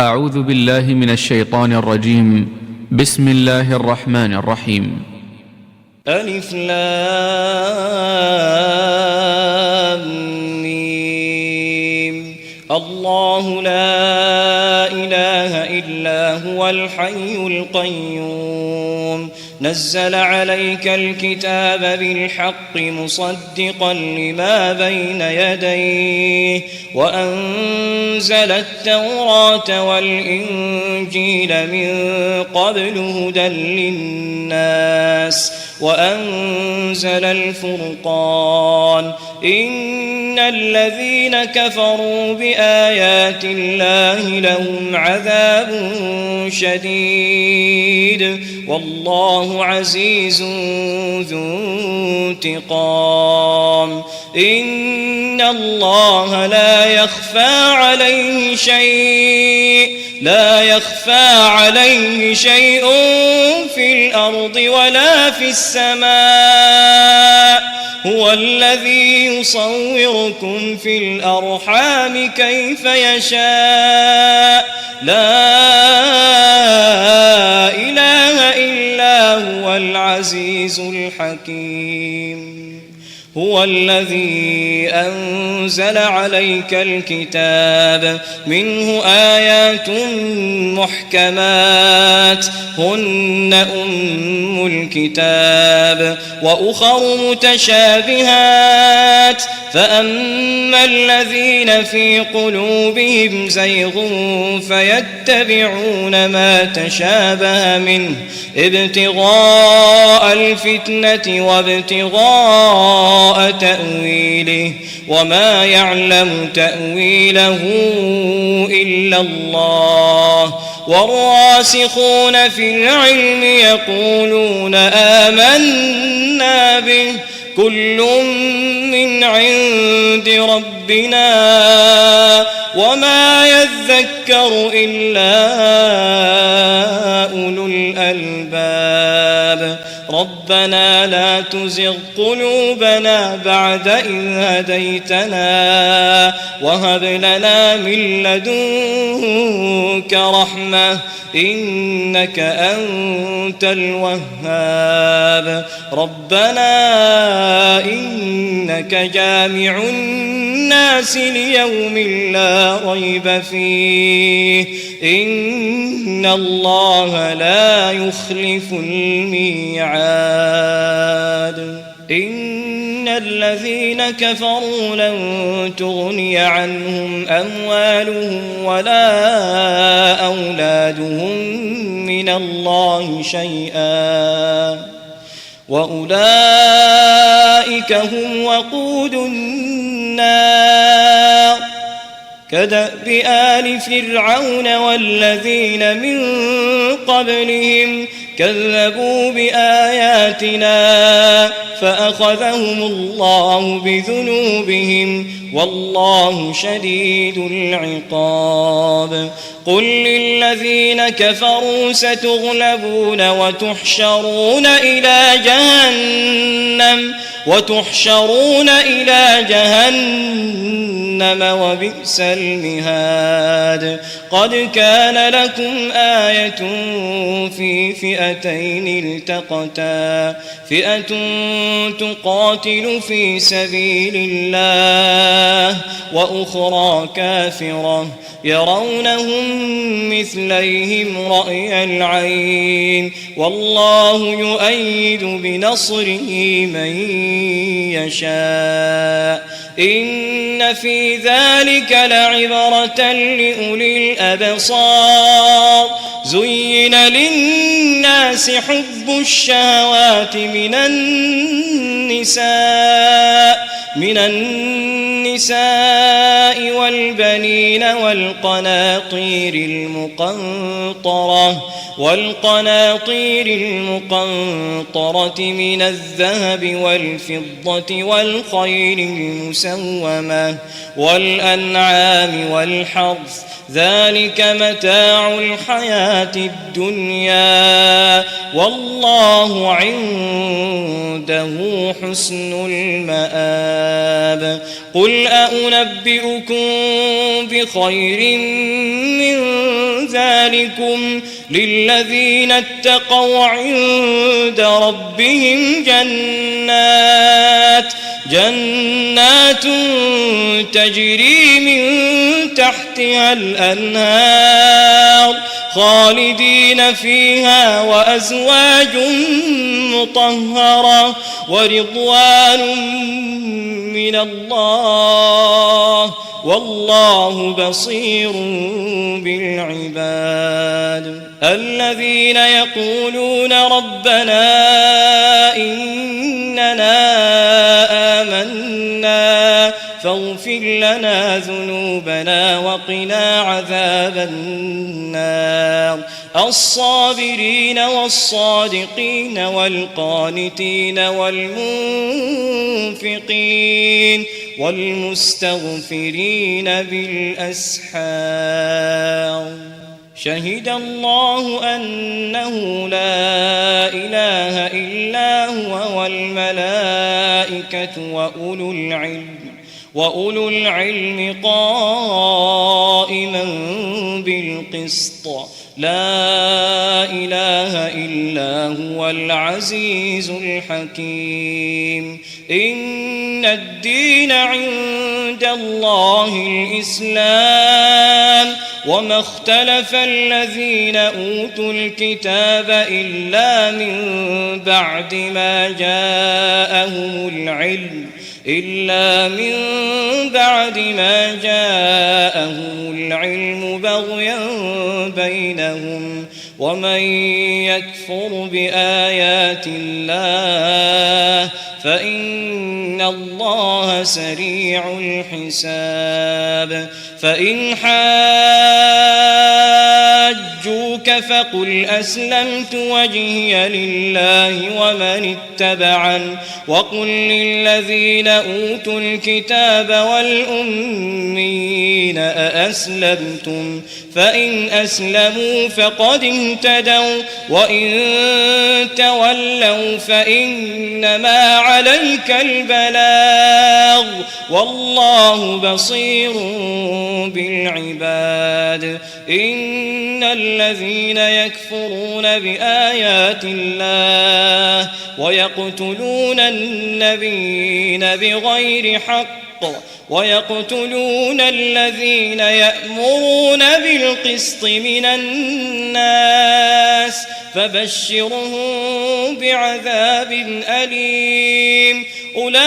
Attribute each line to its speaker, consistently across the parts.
Speaker 1: أعوذ بالله من الشيطان الرجيم. بسم الله الرحمن الرحيم.
Speaker 2: ألف لام ميم. الله لا إله إلا هو الحي القيوم نزل عليك الكتاب بالحق مصدقا لما بين يديه وأنزل التوراة والإنجيل من قبل هدى للناس وأنزل الفرقان إن الذين كفروا بآيات الله لهم عذاب شديد والله عزيز ذو انتقام إن الله لا يخفى عليه شيء في الأرض ولا في السماء هو الذي يصوركم في الأرحام كيف يشاء لا إله إلا هو العزيز الحكيم هو الذي أنزل عليك الكتاب منه آيات محكمات هن أم الكتاب وأخر متشابهات فأما الذين في قلوبهم زيغ فيتبعون ما تشابه منه ابتغاء الفتنة وابتغاء تأويله وما يعلم تأويله إلا الله والراسخون في العلم يقولون آمنا به كل من عند ربنا وما يذكر إلا أولو الألباب ربنا لا تزغ قلوبنا بعد إذ هديتنا وهب لنا من لدنك رحمة إنك أنت الوهاب ربنا إنك جامع الناس ليوم لا ريب فيه إن الله لا يخلف الميعاد إن الذين كفروا لن تغني عنهم أموالهم ولا أولادهم من الله شيئا وأولئك هم وقود النار كدأب آل فرعون والذين من قبلهم كذبوا بآياتنا فأخذهم الله بذنوبهم والله شديد العقاب قل للذين كفروا ستغلبون وتحشرون إلى جهنم وبئس المهاد قد كان لكم آية في فئتين التقتا فئة تقاتل في سبيل الله وأخرى كافرة يرونهم مثليهم رأي العين والله يؤيد بنصره من يشاء إن في ذلك لعبرة لأولي الأبصار زين للناس حب الشهوات من النساء والبنين والقناطير المقنطرة من الذهب والفضة والخيل المسومة والأنعام والحرث ذلك متاع الحياة الدنيا والله عنده حسن المآب قل أنبئكم بخير من ذلكم للذين اتقوا عند ربهم جنات تجري من تحتها الأنهار خالدين فيها وأزواج مطهرة ورضوان من الله والله بصير بالعباد الذين يقولون ربنا إننا آمنا فاغفر لنا ذنوبنا وقنا عذاب النار الصابرين والصادقين والقانتين والمنفقين والمستغفرين بالأسحار شهد الله أنه لا إله إلا هو والملائكة وأولو العلم قائما بالقسط لا إله إلا هو العزيز الحكيم إن الدين عند الله الإسلام وما اختلف الذين أوتوا الكتاب إلا من بعد ما جاءهم العلم بغيا بينهم ومن يكفر بآيات الله فإن الله سريع الحساب فإن حاجوك فقل أسلمت وجهي لله ومن اتبعن وقل للذين أوتوا الكتاب والأميين أأسلمتم فإن أسلموا فقد اهتدوا وإن تولوا فإنما عليك البلاغ والله بصير بالعباد إن الذين يكفرون بآيات الله ويقتلون النبيين بغير حق ويقتلون الذين يأمرون بالقسط من الناس فبشرهم بعذاب أليم أولئك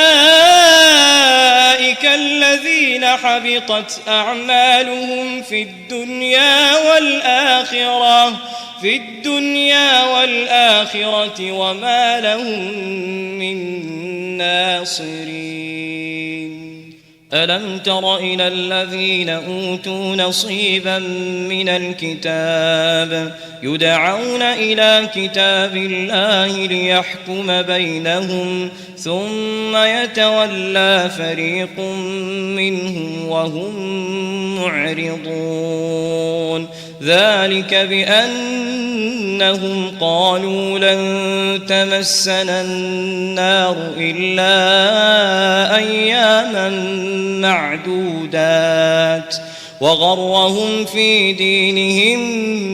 Speaker 2: الذين حبطت أعمالهم في الدنيا والآخرة وما لهم من ناصرين ألم تر إلى الذين أوتوا نصيبا من الكتاب يدعون إلى كتاب الله ليحكم بينهم ثم يتولى فريق منهم وهم معرضون ذلك بأنهم قالوا لن تمسنا النار إلا أياما معدودات وغرهم في دينهم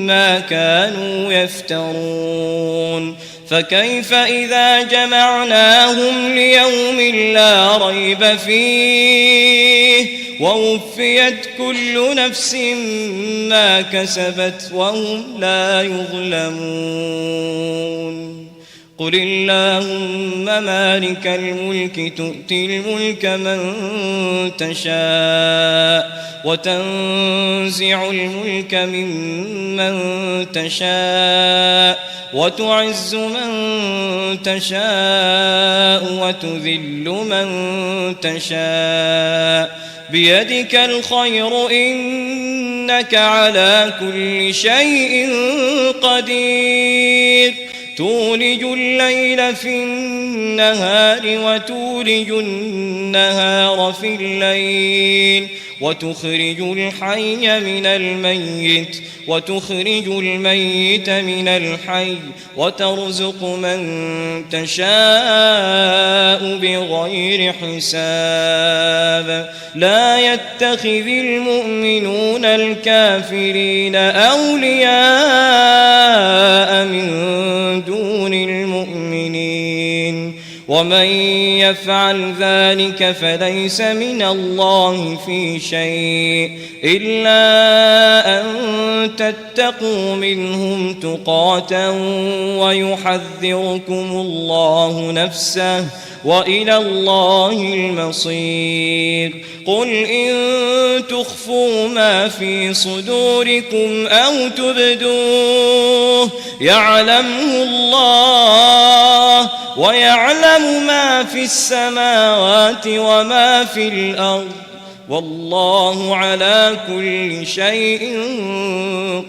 Speaker 2: ما كانوا يفترون فكيف إذا جمعناهم ليوم لا ريب فيه ووفيت كل نفس ما كسبت وهم لا يظلمون قل اللهم مالك الملك تؤتي الملك من تشاء وتنزع الملك ممن تشاء وتعز من تشاء وتذل من تشاء بيدك الخير إنك على كل شيء قدير تولج الليل في النهار وتولج النهار في الليل وتخرج الحي من الميت وتخرج الميت من الحي وترزق من تشاء بغير حساب لا يتخذ المؤمنون الكافرين أولياء من دون المؤمنين ومن يفعل ذلك فليس من الله في شيء إلا أن تتقوا منهم تقاة ويحذركم الله نفسه وإلى الله المصير قل إن تخفوا ما في صدوركم أو تبدوه يعلمه الله ويعلم ما في السماوات وما في الأرض والله على كل شيء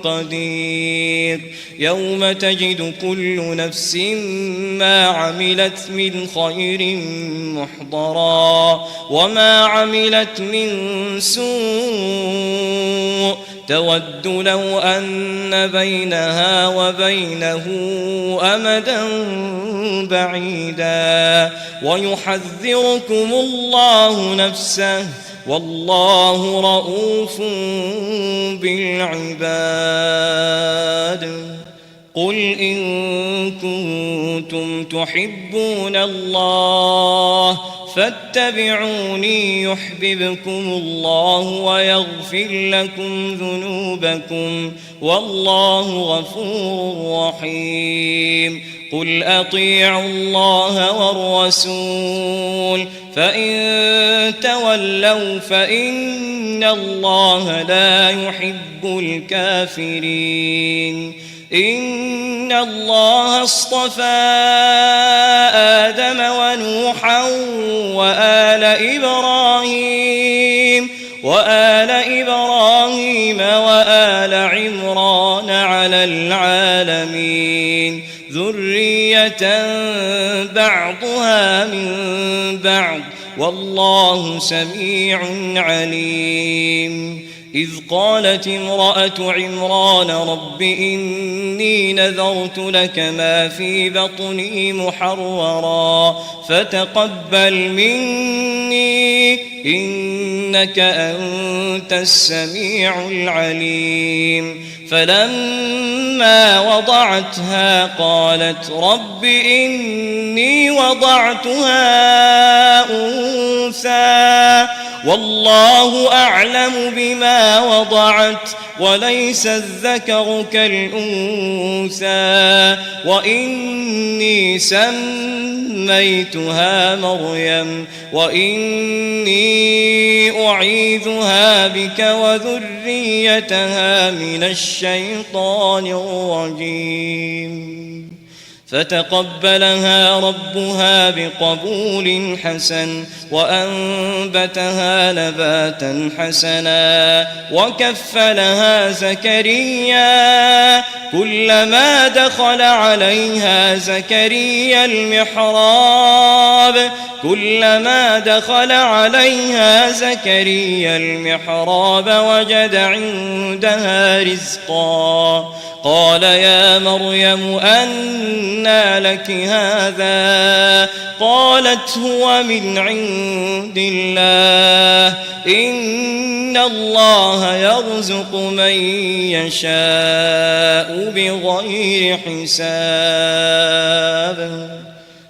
Speaker 2: قدير يوم تجد كل نفس ما عملت من خير محضرا وما عملت من سوء تود لو أن بينها وبينه أمدا بعيدا ويحذركم الله نفسه والله رؤوف بالعباد قل إن كنتم تحبون الله فاتبعوني يحببكم الله ويغفر لكم ذنوبكم والله غفور رحيم قل أطيعوا الله والرسول فإن تولوا فإن الله لا يحب الكافرين إن الله اصطفى آدم ونوحا وآل إبراهيم وآل عمران على العالمين ذرية بعضها من بعض والله سميع عليم إذ قالت امرأة عمران رب إني نذرت لك ما في بطني محررا فتقبل مني إنك أنت السميع العليم فلما وضعتها قالت رب إني وضعتها أنثى والله أعلم بما وضعت وليس الذكر كالأنثى وإني سميتها مريم وإني أعيذها بك وذريتها من الشيطان الرجيم فتقبلها ربها بقبول حسن وأنبتها نباتا حسنا وكفلها زكريا كلما دخل عليها زكريا المحراب وجد عندها رزقا قال يا مريم أنى لك هذا قالت هو من عند الله إن الله يرزق من يشاء بغير حساب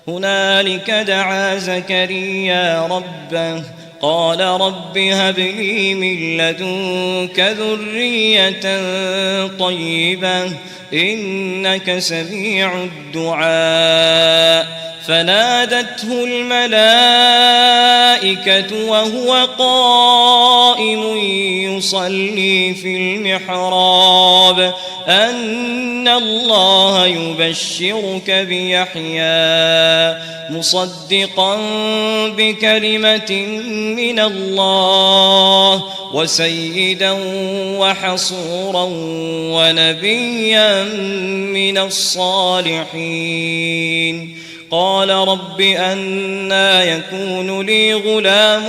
Speaker 2: هنالك دعا زكريا ربه قال رب هب لي من لدنك ذرية طيبة إنك سميع الدعاء فنادته الملائكة وهو قائم يصلي في المحراب أن الله يبشرك بيحيى مصدقا بكلمة من الله وسيدا وحصورا ونبيا من الصالحين قال رب أنى يكون لي غلام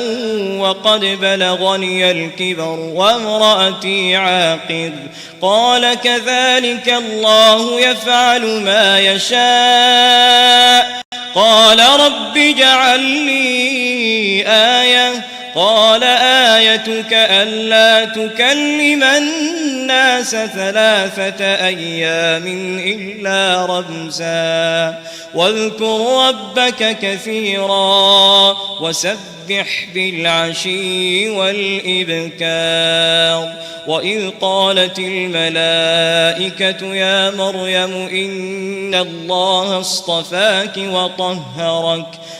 Speaker 2: وقد بلغني الكبر وامرأتي عاقر قال كذلك الله يفعل ما يشاء قال رب اجعل لي آية قال آيتك ألا تكلم الناس 3 أيام إلا رمزا واذكر ربك كثيرا وسبح بالعشي والإبكار وإذ قالت الملائكة يا مريم إن الله اصطفاك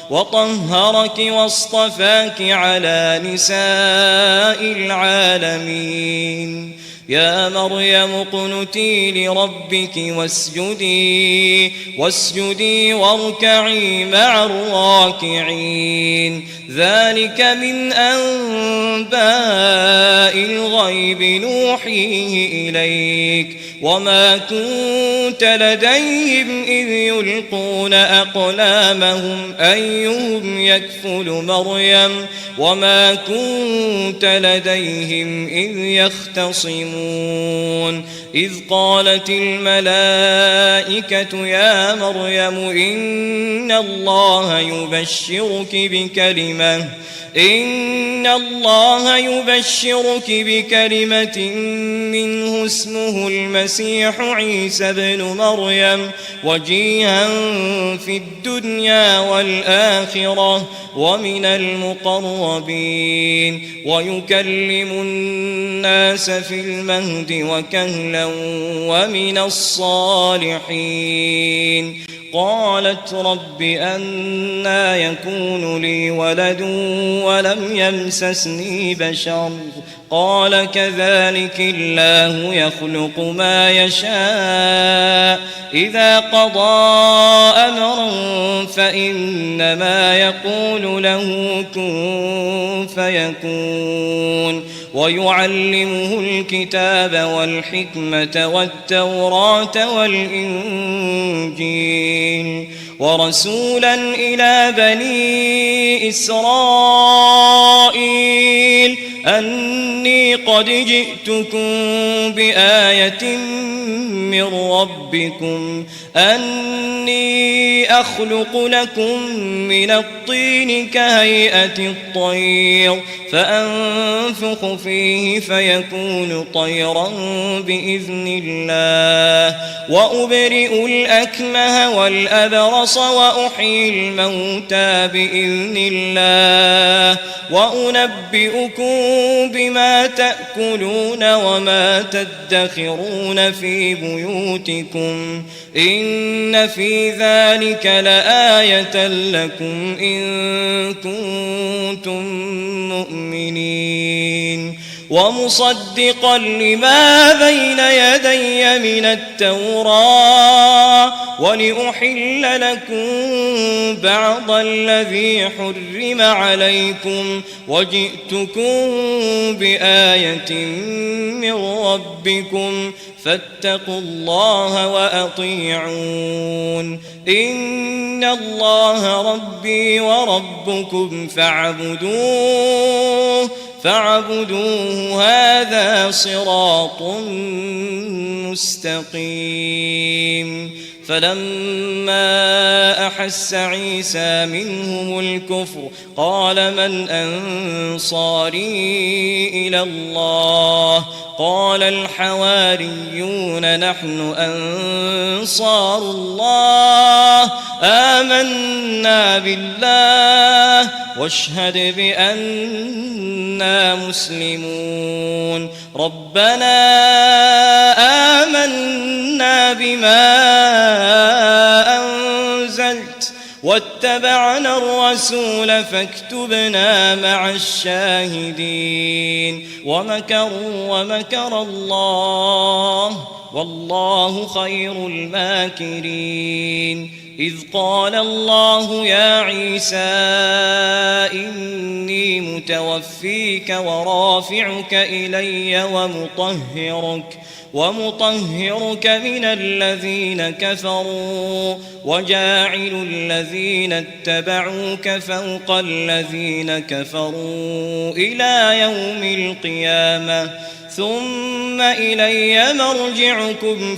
Speaker 2: وطهرك واصطفاك على نساء العالمين يا مريم اقنتي لربك واسجدي واركعي مع الراكعين ذلك من أنباء الغيب نوحيه إليك وما كنت لديهم إذ يلقون أقلامهم أيهم يكفل مريم وما كنت لديهم إذ يختصمون إذ قالت الملائكة يا مريم إن الله يبشرك بكلمة منه اسمه المسيح عيسى بن مريم وجيها في الدنيا والآخرة ومن المقربين ويكلم الناس في المهد وكهلا ومن الصالحين قالت رب أنى يكون لي ولد ولم يمسسني بشر قال كذلك الله يخلق ما يشاء إذا قضى أمرا فإنما يقول له كن فيكون ويعلمه الكتاب والحكمة والتوراة والإنجيل ورسولا إلى بني إسرائيل أني قد جئتكم بآية من ربكم أني أخلق لكم من الطين كهيئة الطير فأنفخ فيه فيكون طيرا بإذن الله وأبرئ الأكمه والأبرص وأحيي الموتى بإذن الله وأنبئكم بما تأكلون وما تدخرون في بيوتكم إن في ذلك لآية لكم إن كنتم مؤمنين ومصدقا لما بين يدي من التوراة ولأحل لكم بعض الذي حرم عليكم وجئتكم بآية من ربكم فاتقوا الله وأطيعون إن الله ربي وربكم فاعبدوه هذا صراط مستقيم فلما أحس عيسى منهم الكفر قال من أنصاري إلى الله قال الحواريون نحن أنصار الله آمنا بالله واشهد بأننا مسلمون ربنا آمنا بما أنزلت واتبعنا الرسول فاكتبنا مع الشاهدين ومكروا ومكر الله والله خير الماكرين إذ قال الله يا عيسى إني متوفيك ورافعك إلي ومطهرك من الذين كفروا وجاعل الذين اتبعوك فوق الذين كفروا إلى يوم القيامة ثم إلي مرجعكم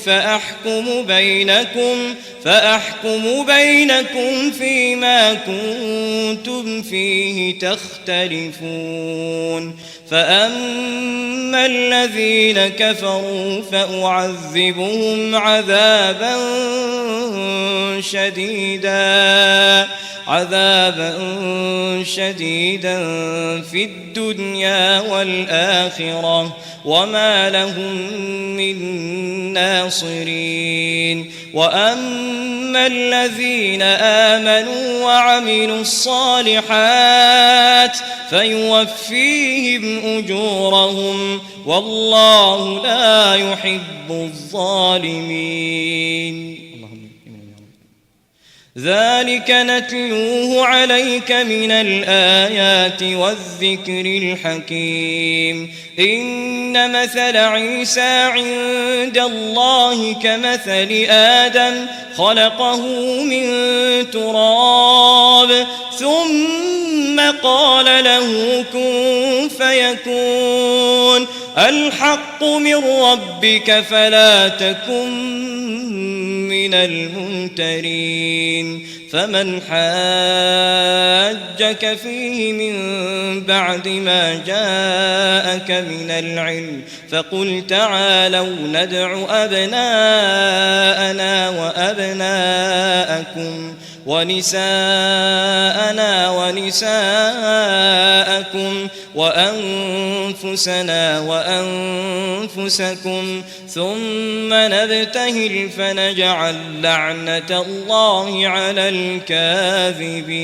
Speaker 2: فأحكم بينكم فيما كنتم فيه تختلفون فأما الذين كفروا فأعذبهم عذابا شديدا في الدنيا والآخرة وما لهم من ناصرين وأما الذين آمنوا وعملوا الصالحات فيوفيهم أجورهم والله لا يحب الظالمين. ذلك نتلوه عليك من الآيات والذكر الحكيم. إن مثل عيسى عند الله كمثل آدم خلقه من تراب ثم قال له كن فيكون الحق من ربك فلا تكن من الممترين. فمن حاجك فيه من بعد ما جاءك من العلم فقل تعالوا ندع أبناءنا وأبناءكم ونساءنا ونساءكم وأنفسنا وأنفسكم ثم نبتهل فنجعل لعنة الله على الكاذبين.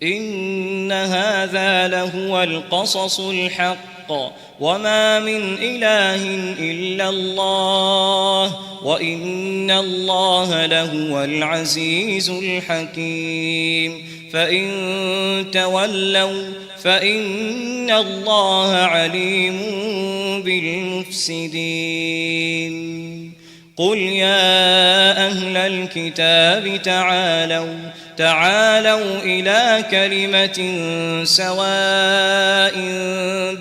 Speaker 2: إن هذا لهو القصص الحق وما من إله إلا الله وإن الله لهو العزيز الحكيم. فإن تولوا فإن الله عليم بالمفسدين. قل يا أهل الكتاب تعالوا إلى كلمة سواء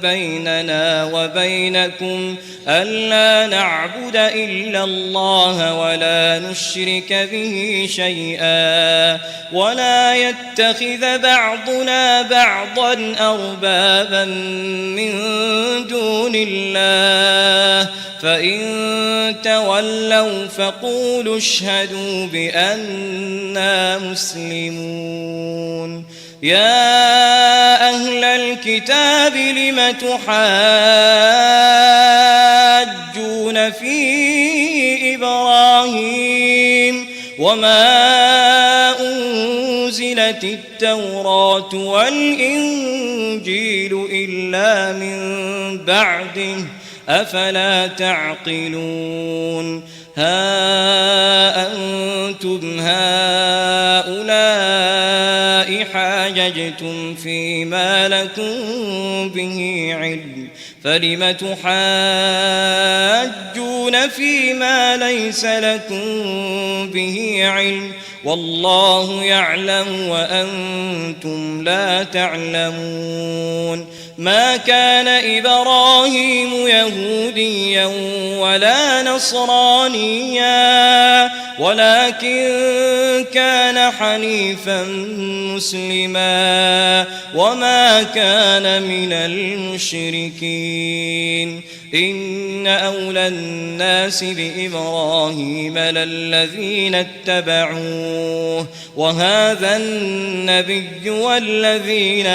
Speaker 2: بيننا وبينكم ألا نعبد إلا الله ولا نشرك به شيئا ولا يتخذ بعضنا بعضا أربابا من دون الله فإن تولوا فقولوا اشهدوا بأننا مسلمون. يا أهل الكتاب لم تحاجون في إبراهيم وما أنزلت التوراة والإنجيل إلا من بعده أفلا تعقلون. ها أنتم هؤلاء حاججتم فيما لكم به علم فلم تحاجون فيما ليس لكم به علم والله يعلم وأنتم لا تعلمون. ما كان إبراهيم يهوديا ولا نصرانيا ولكن كان حنيفا مسلما وما كان من المشركين. إن أولى الناس بإبراهيم للذين اتبعوه وهذا النبي والذين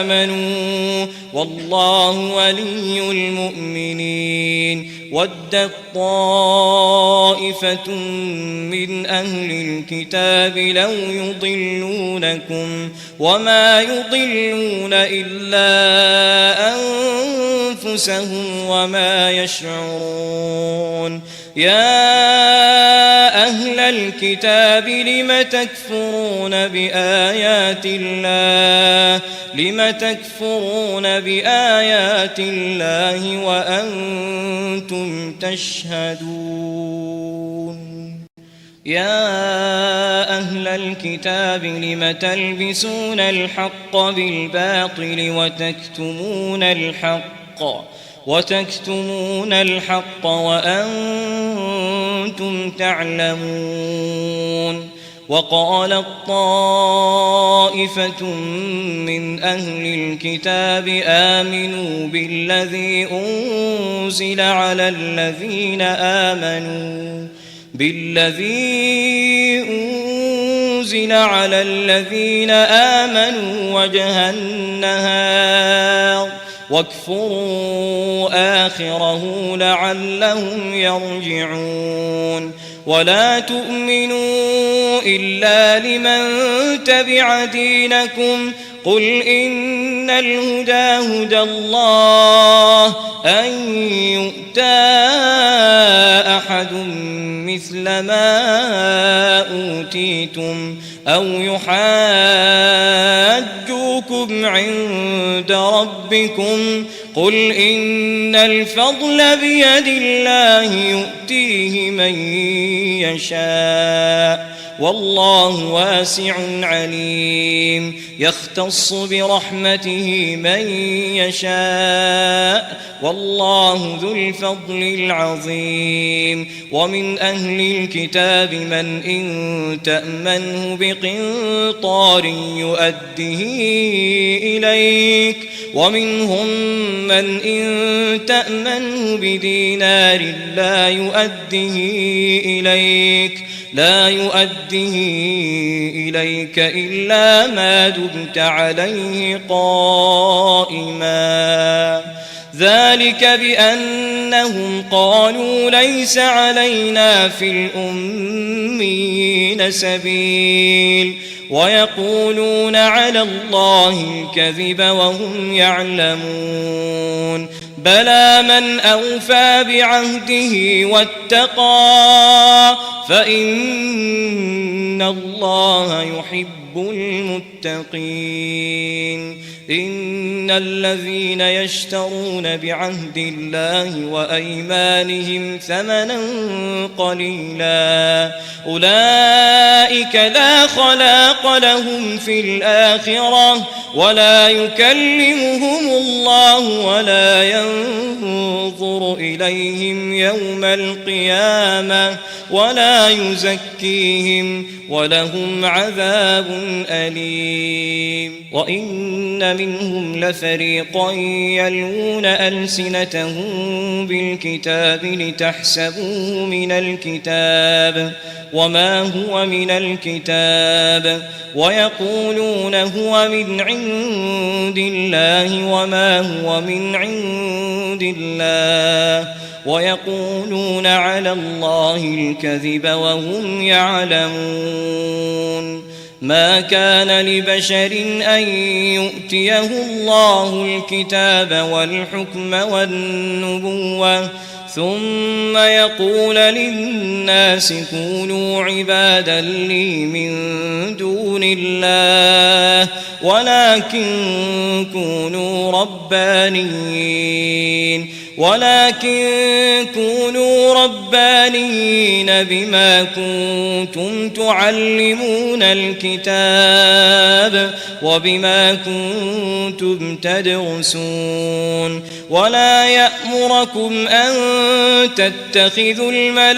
Speaker 2: آمنوا والله ولي المؤمنين. ودت طائفة من أهل الكتاب لو يضلونكم وما يضلون إلا أنفسهم وما ما يشعرون يا أهل الكتاب لم تكفرون بآيات الله وأنتم تشهدون يا أهل الكتاب لم تلبسون الحق بالباطل وتكتمون الحق وأنتم تعلمون وقالت طائفة من أهل الكتاب آمنوا بالذي أنزل على الذين آمنوا وجه النهار واكفروا آخره لعلهم يرجعون ولا تؤمنوا إلا لمن تبع دينكم قل إن الهدى هدى الله أن يؤتى أحد مثل ما أوتيتم أو يحاجوكم عند ربكم قل إن الفضل بيد الله يؤتيه من يشاء والله واسع عليم يختص برحمته من يشاء والله ذو الفضل العظيم ومن أهل الكتاب من إن تأمنه بقنطار يؤده إليك ومنهم من إن تأمنه بدينار لا يؤده إليك إلا ما دمت عليه قائما ذلك بأنهم قالوا ليس علينا في الأميين سبيل ويقولون على الله الكذب وهم يعلمون بلى من أوفى بعهده واتقى فإن الله يحب المتقين إن الذين يشترون بعهد الله وأيمانهم ثمنا قليلا أولئك لا خلاق لهم في الآخرة ولا يكلمهم الله ولا ينظر إليهم يوم القيامة ولا يزكيهم ولهم عذاب أليم وإن منهم لفريقا يلوون ألسنتهم بالكتاب لتحسبوه من الكتاب وما هو من الكتاب ويقولون هو من عند الله وما هو من عند الله ويقولون على الله الكذب وهم يعلمون ما كان لبشر أن يؤتيه الله الكتاب والحكم والنبوة ثم يقول للناس كونوا عبادا لي من دون الله ولكن كونوا ربانيين بما كنتم تعلمون الكتاب وبما كنتم تدرسون ولا يأمركم أن تتخذوا الملائكة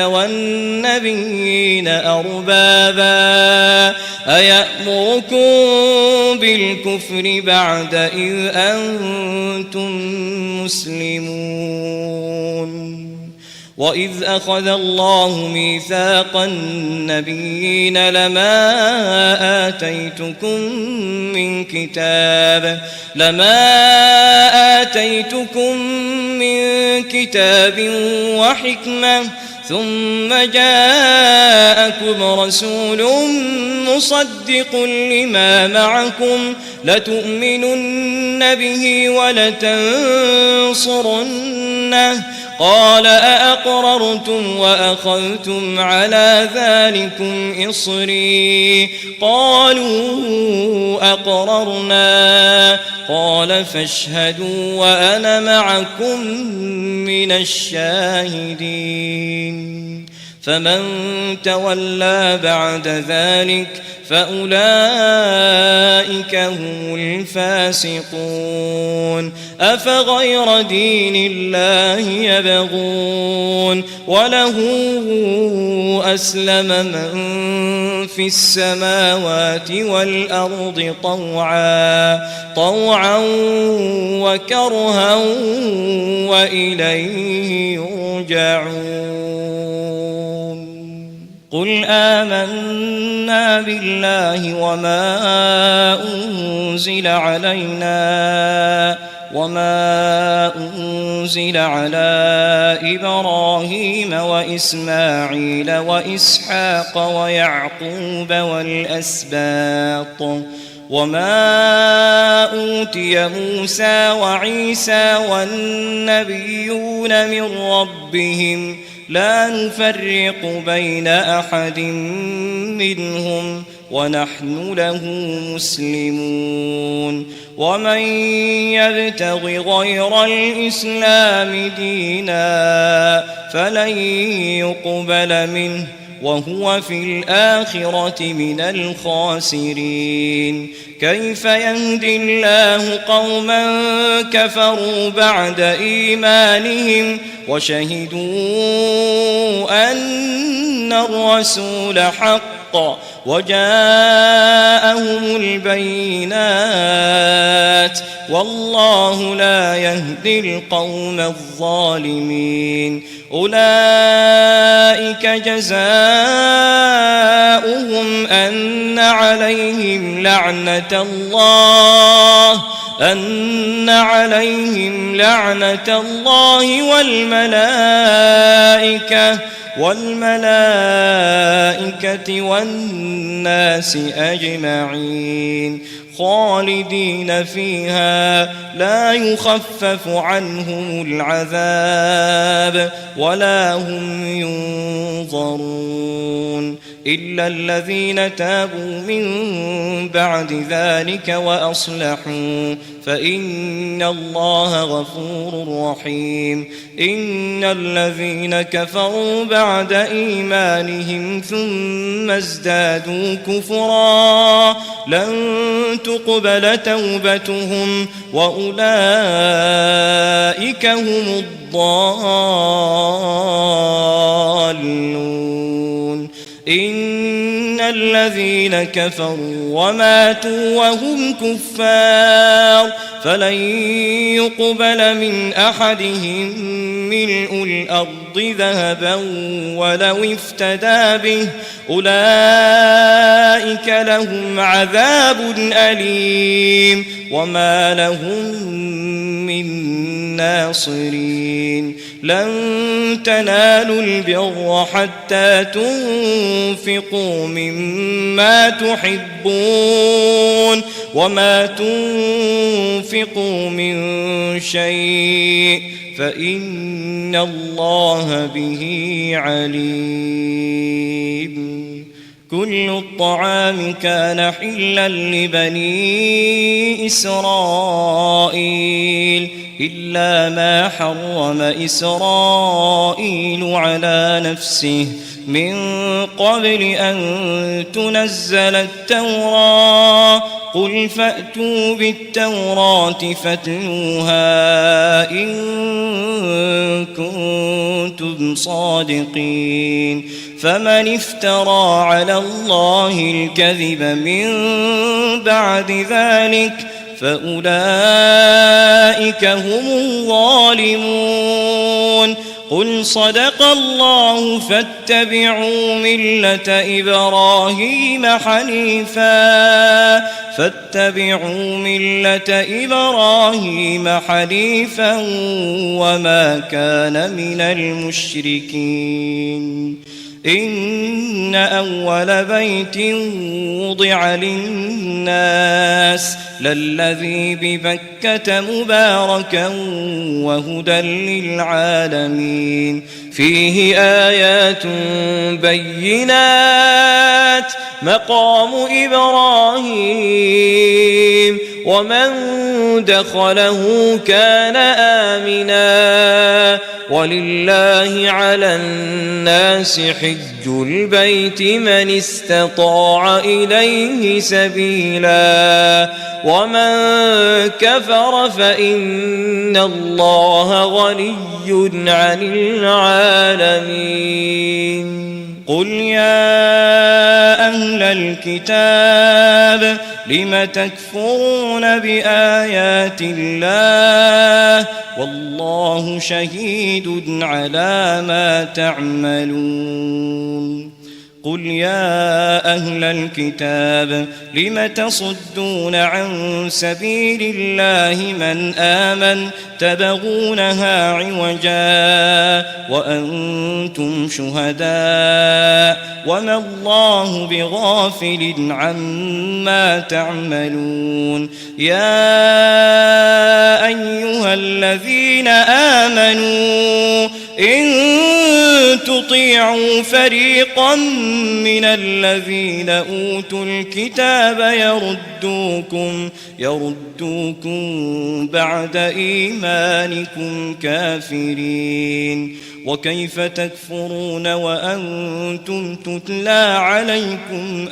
Speaker 2: والنبيين أربابا أيأمركم بالكفر بعد إذ أنتم مسلمون وإذ أخذ الله ميثاق النبيين لما آتيتكم من كتاب وحكمة ثم جاءكم رسول مصدق لما معكم لتؤمنن به ولتنصرنه قال أأقررتم وأخذتم على ذلكم إصري قالوا أقررنا قال فاشهدوا وأنا معكم من الشاهدين فمن تولى بعد ذلك فأولئك هم الفاسقون أفغير دين الله يبغون وله أسلم من في السماوات والأرض طوعا وكرها وإليه يرجعون قل آمنا بالله وما أنزل على إبراهيم وإسماعيل وإسحاق ويعقوب والأسباط وما أوتي موسى وعيسى والنبيون من ربهم لا نفرق بين أحد منهم ونحن له مسلمون ومن يبتغ غير الإسلام دينا فلن يقبل منه وهو في الآخرة من الخاسرين كيف يهدي الله قوما كفروا بعد إيمانهم وشهدوا أن الرسول حق وجاءهم البينات والله لا يهدي القوم الظالمين أولئك جزاؤهم أن عليهم لعنة الله والملائكة والناس أجمعين خالدين فيها لا يخفف عنهم العذاب ولا هم ينظرون إلا الذين تابوا من بعد ذلك وأصلحوا فإن الله غفور رحيم إن الذين كفروا بعد إيمانهم ثم ازدادوا كفرا لن تقبل توبتهم وأولئك هم الضالون إن الذين كفروا وماتوا وهم كفار فلن يقبل من أحدهم ملء الأرض ذهبا ولو افتدى به أولئك لهم عذاب أليم وما لهم من ناصرين لن تنالوا البر حتى تنفقوا مما تحبون وما تنفقوا من شيء فإن الله به عليم كل الطعام كان حلا لبني إسرائيل إلا ما حرم إسرائيل على نفسه من قبل أن تنزل التوراة قل فأتوا بالتوراة فاتلوها إن كنتم صادقين فمن افترى على الله الكذب من بعد ذلك فأولئك هم الظالمون قل صدق الله فاتبعوا ملة إبراهيم حنيفا وما كان من المشركين إن أول بيت وضع للناس للذي ببكة مباركا وهدى للعالمين فيه آيات بينات مقام إبراهيم ومن دخله كان آمنا ولله على الناس حج البيت من استطاع إليه سبيلا ومن كفر فإن الله غني عن العالمين قل يا أهل الكتاب لم تكفرون بآيات الله والله شهيد على ما تعملون قل يا أهل الكتاب لم تصدون عن سبيل الله من آمن تبغونها عوجا وأنتم شهداء وما الله بغافل عما تعملون يا أيها الذين آمنوا إن تطيعوا فريقا من الذين أوتوا الكتاب يردوكم بعد إيمانكم كافرين وكيف تكفرون وأنتم تتلى عليكم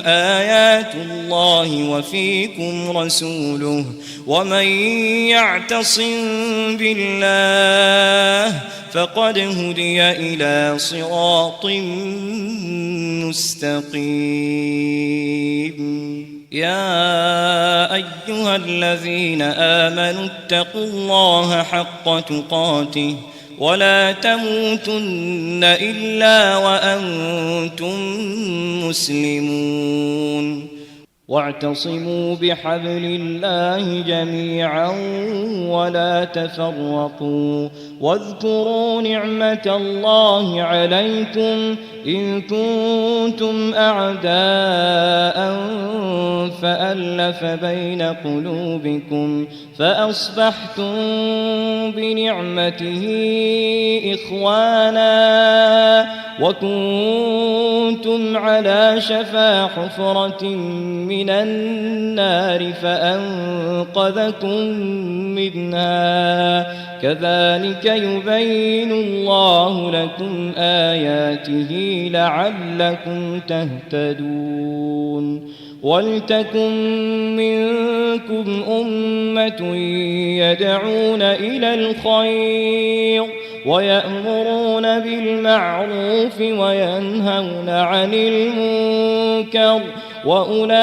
Speaker 2: آيات الله وفيكم رسوله ومن يعتصم بالله فقد هدي إلى صراط مستقيم يا أيها الذين آمنوا اتقوا الله حق تقاته ولا تموتن إلا وأنتم مسلمون واعتصموا بحبل الله جميعا ولا تفرقوا واذكروا نعمة الله عليكم إن كنتم أعداء فألف بين قلوبكم فأصبحتم بنعمته إخوانا وكنتم على شفا حفرة من النار فأنقذكم منها كذلك يبين الله لكم آياته لعلكم تهتدون ولتكن منكم أمة يدعون إلى الخير ويأمرون بالمعروف وينهون عن المنكر وأولئك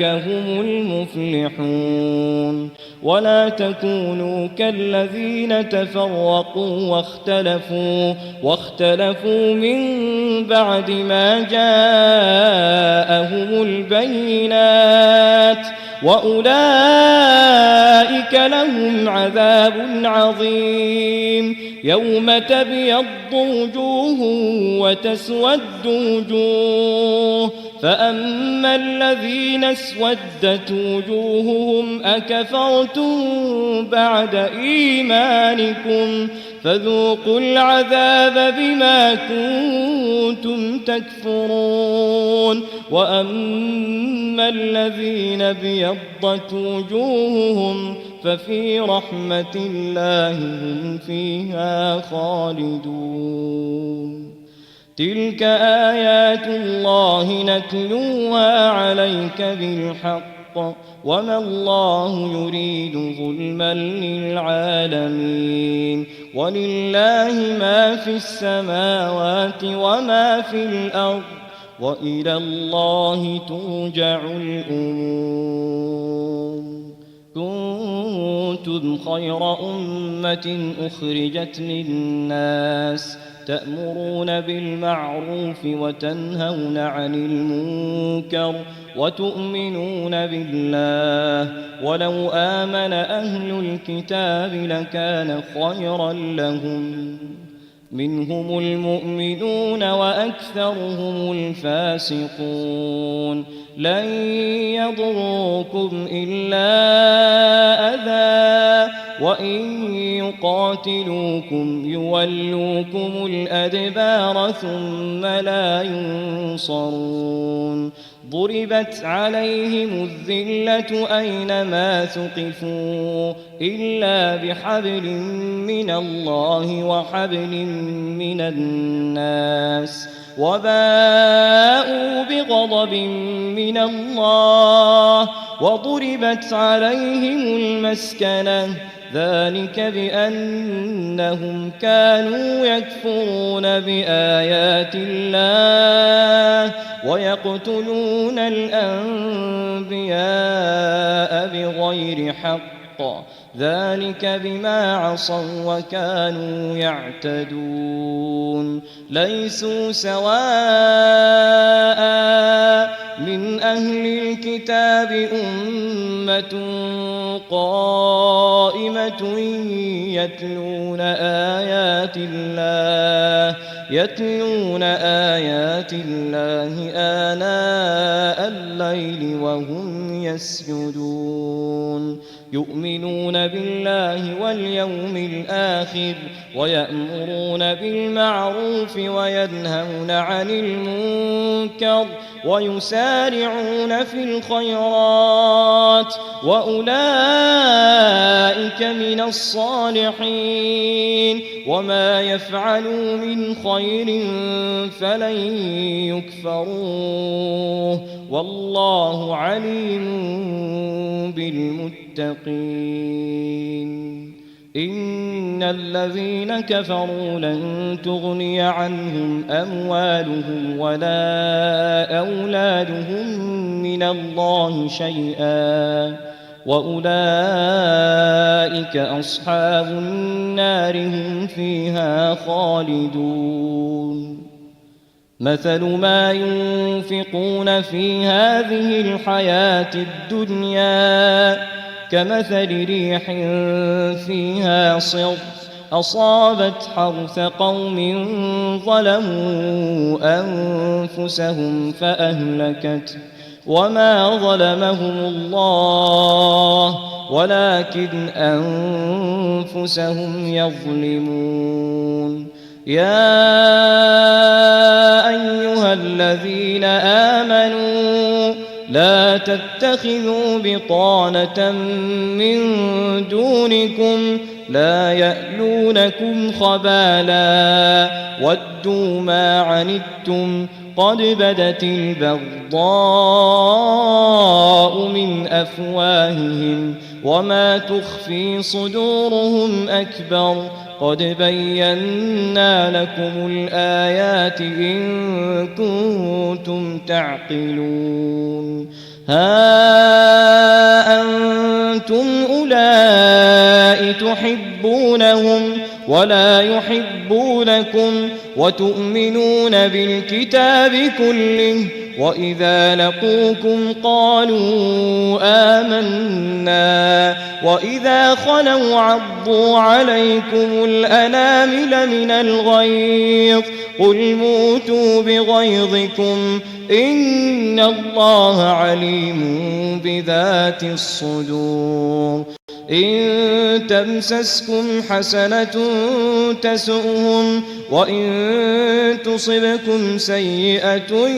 Speaker 2: هم المفلحون ولا تكونوا كالذين تفرقوا واختلفوا من بعد ما جاءهم البينات وأولئك لهم عذاب عظيم يوم تبيض وجوه وتسود وجوه فأما الذين اسودت وجوههم أكفرتم بعد إيمانكم فذوقوا العذاب بما كنتم تكفرون وأما الذين بيضت وجوههم ففي رحمة الله هم فيها خالدون تلك آيات الله نتلوها عليك بالحق وما الله يريد ظلما للعالمين ولله ما في السماوات وما في الأرض وإلى الله ترجع الأمور. كنتم خير أمة أخرجت للناس تأمرون بالمعروف وتنهون عن المنكر وتؤمنون بالله، ولو آمن أهل الكتاب لكان خيرا لهم، منهم المؤمنون وأكثرهم الفاسقون. لن يضروكم إلا أذى، وإن يقاتلوكم يولوكم الأدبار ثم لا ينصرون. ضربت عليهم الذلة أينما ثقفوا إلا بحبل من الله وحبل من الناس، وباءوا بغضب من الله وضربت عليهم المسكنة، ذلك بأنهم كانوا يكفرون بآيات الله ويقتلون الأنبياء بغير حق، ذلك بما عصوا وكانوا يعتدون. ليسوا سواء من أهل الكتاب أمة قائمة يتلون آيات الله آناء الليل وهم يسجدون، يؤمنون بالله واليوم الآخر ويأمرون بالمعروف وينهون عن المنكر ويسارعون في الخيرات وأولئك من الصالحين، وما يفعلوا من خير فلن يكفروه، والله عليم بالمتقين. إن الذين كفروا لن تغني عنهم أموالهم ولا أولادهم من الله شيئا، وأولئك أصحاب النار هم فيها خالدون. مثل ما ينفقون في هذه الحياة الدنيا كمثل ريح فيها صر أصابت حرث قوم ظلموا أنفسهم فأهلكته، وما ظلمهم الله ولكن أنفسهم يظلمون. يا أيها الذين آمنوا لا تتخذوا بطانة من دونكم لا يألونكم خبالا ودوا ما عنتم قد بدت البغضاء من أفواههم وما تخفي صدورهم أكبر قد بينا لكم الآيات إن كنتم تعقلون. ها أنتم أولئك تحبونهم ولا يحبونكم وتؤمنون بالكتاب كله وإذا لقوكم قالوا آمنا وإذا خلوا عضوا عليكم الأنامل من الغيظ قل موتوا بغيظكم إن الله عليم بذات الصدور. إن تمسسكم حسنة تسؤهم وإن تصبكم سيئة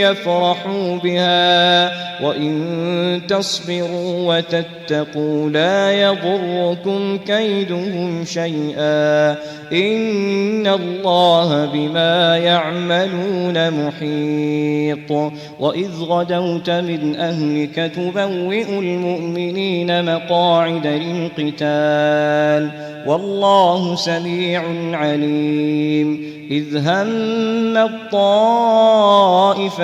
Speaker 2: يفرحوا بها وإن تصبروا وتتقوا لا يضركم كيدهم شيئا إن الله بما يعملون محيط. وإذ غدوت من أهلك تبوئ المؤمنين مقاعد للقتال والله سميع عليم. إذ هم الطائفتان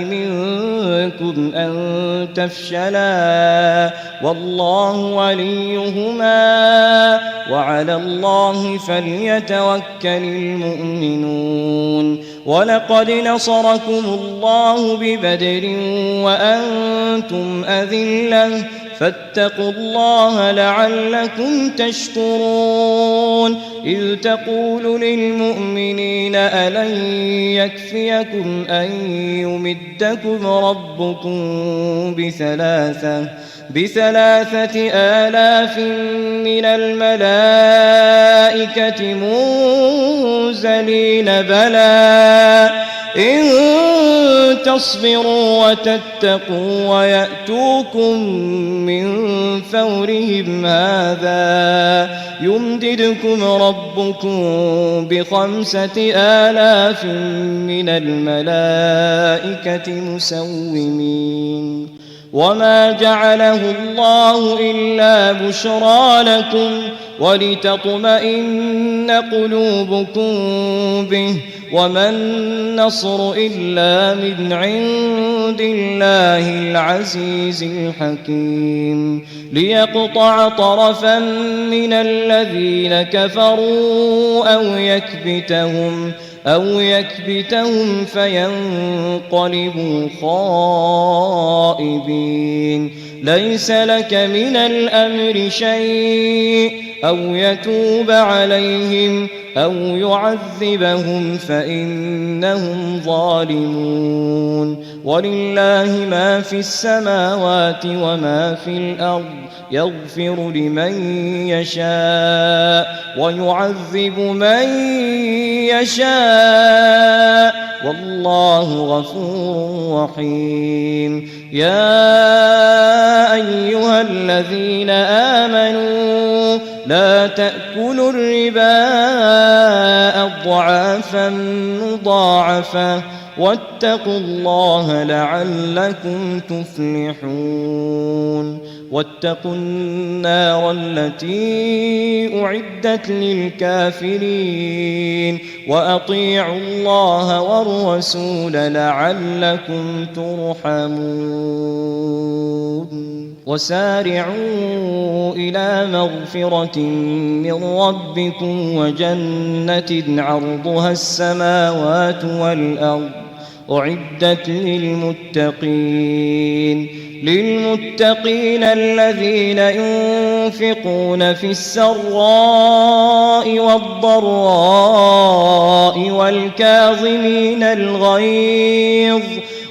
Speaker 2: منكم أن تفشلا والله وليهما وعلى الله فليتوكل المؤمنون ولقد نصركم الله ببدر وأنتم أذلة فاتقوا الله لعلكم تشكرون إذ تقول للمؤمنين ألن يكفيكم أن يمدكم ربكم بثلاثة آلاف من الملائكة منزلين بلى إن تصبروا وتتقوا ويأتوكم من فورهم هذا يمددكم ربكم ب5,000 من الملائكة مسومين وما جعله الله إلا بشرى لكم ولتطمئن قلوبكم به وما النصر إلا من عند الله العزيز الحكيم ليقطع طرفا من الذين كفروا أو يكبتهم فينقلبوا خائبين ليس لك من الأمر شيء أو يتوب عليهم أو يعذبهم فإنهم ظالمون ولله ما في السماوات وما في الأرض يغفر لمن يشاء ويعذب من يشاء والله غفور رحيم يا أيها الذين آمنوا لا تأكلوا الربا أضعافا مضاعفة واتقوا الله لعلكم تفلحون واتقوا النار التي أعدت للكافرين وأطيعوا الله والرسول لعلكم ترحمون وسارعوا إلى مغفرة من ربكم وجنة عرضها السماوات والأرض أعدت للمتقين الذين ينفقون في السراء والضراء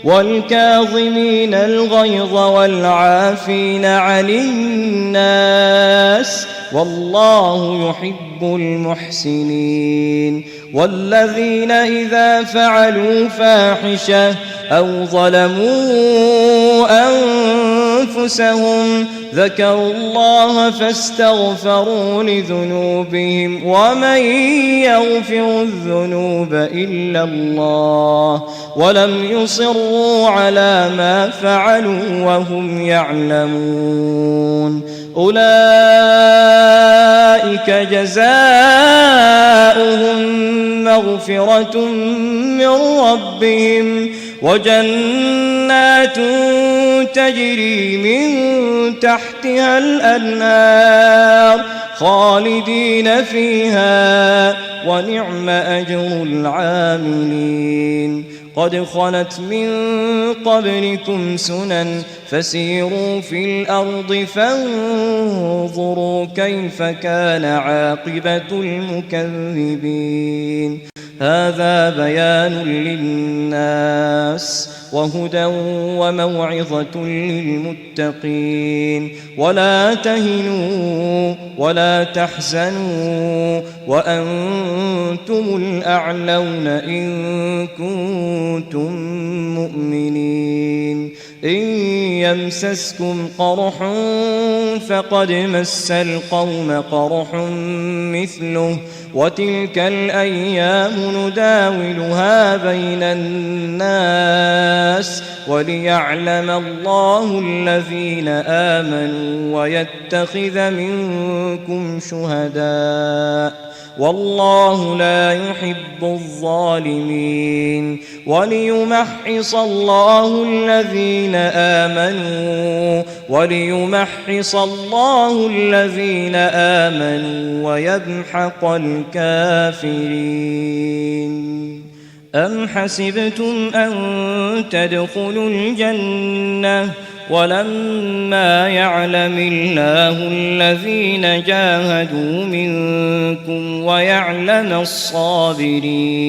Speaker 2: والكاظمين الغيظ والعافين عن الناس والله يحب المحسنين والذين إذا فعلوا فاحشة أو ظلموا أنفسهم ذكروا الله فاستغفروا لذنوبهم ومن يغفر الذنوب إلا الله ولم يصروا على ما فعلوا وهم يعلمون أولئك جزاؤهم مغفرة من ربهم وجنات تجري من تحتها الأنهار خالدين فيها ونعم أجر العاملين قد خلت من قبلكم سنن فسيروا في الأرض فانظروا كيف كان عاقبة المكذبين هذا بيان للناس وهدى وموعظة للمتقين ولا تهنوا ولا تحزنوا وأنتم الأعلون إن كنتم مؤمنين إن يمسسكم قرح فقد مس القوم قرح مثله وتلك الأيام نداولها بين الناس وليعلم الله الذين آمنوا ويتخذ منكم شهداء والله لا يحب الظالمين وليمحص الله الذين آمنوا ويمحق الكافرين. أم حسبتم أن تدخلوا الجنة ولما يعلم الله الذين جاهدوا منكم ويعلم الصابرين؟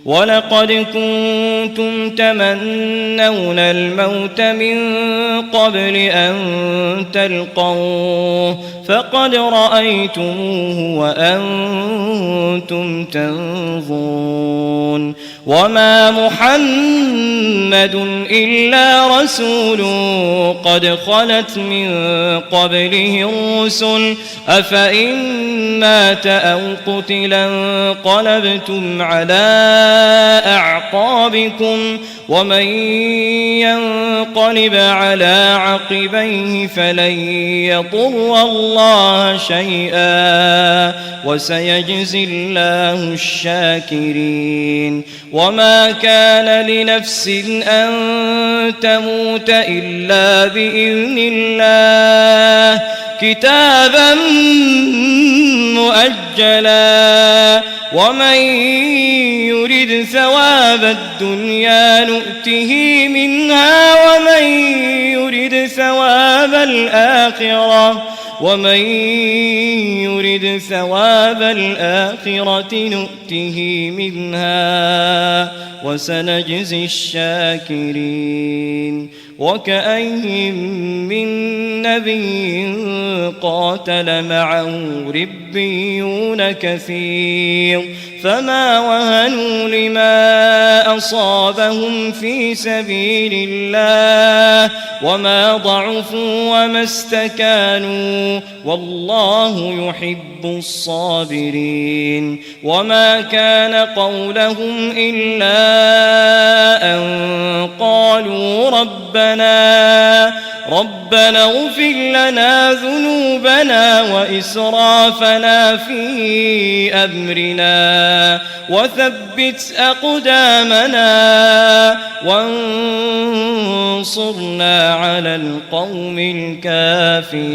Speaker 2: ولقد كنتم تمنون الموت من قبل أن تلقوه فقد رأيتموه وأنتم تنظرون. وما محمد إلا رسول قد خلت من قبله الرسل أفإن مات أو قتلا انقلبتم على أعقابكم ومن ينقلب على عقبيه فلن يضر الله شيئا وسيجزي الله الشاكرين. وما كان لنفس أن تموت إلا بإذن الله كتابا مؤجلا ومن يرد ثواب الدنيا نؤته منها ومن يرد ثواب الآخرة نؤته منها وسنجزي الشاكرين. وكأين من نبي قاتل معه ربيون كثير فما وهنوا لما أصابهم في سبيل الله وما ضعفوا وما استكانوا والله يحب الصابرين. وما كان قولهم إلا أن قالوا ربنا اغفر لنا ذنوبنا وإسرافنا في أمرنا وثبت أقدامنا وانصرنا على القوم الكافرين.